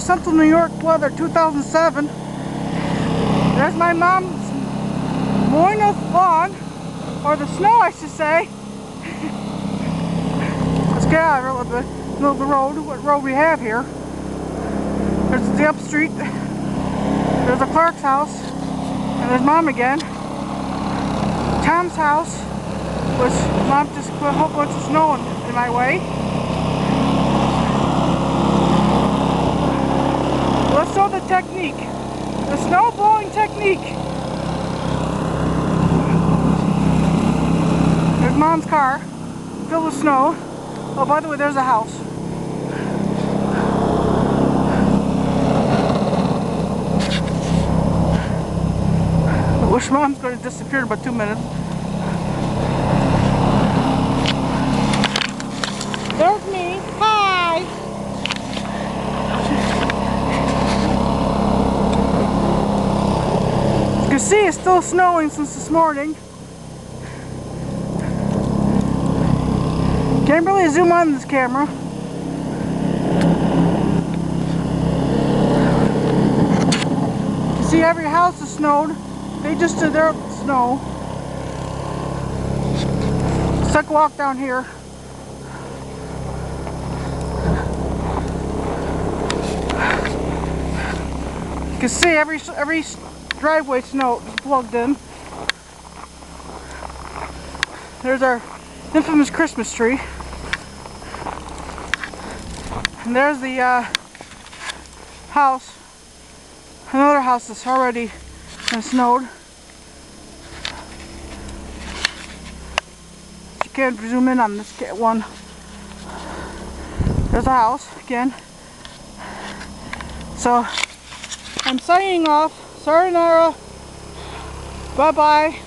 Central New York weather 2007. There's my mom's mowing the lawn, or the snow I should say. Let's get out of the middle of the road, what road we have here. There's the up street, there's a Clark's house, and there's Mom again. Tom's house, which Mom just put a whole bunch of snow in my way. Let's show the technique, the snow blowing technique. There's Mom's car, filled with snow. Oh, by the way, there's a house. I wish Mom's going to disappear in about 2 minutes. There's me. Hi. You can see it's still snowing since this morning. Can't really zoom on this camera. You see every house is snowed. They just did their snow. Let's take a walk down here. You can see every driveway snow is plugged in. There's our infamous Christmas tree. And there's the house. Another house that's already been snowed. You can't zoom in on this one. There's a house again. So I'm signing off. Sayonara. Bye bye.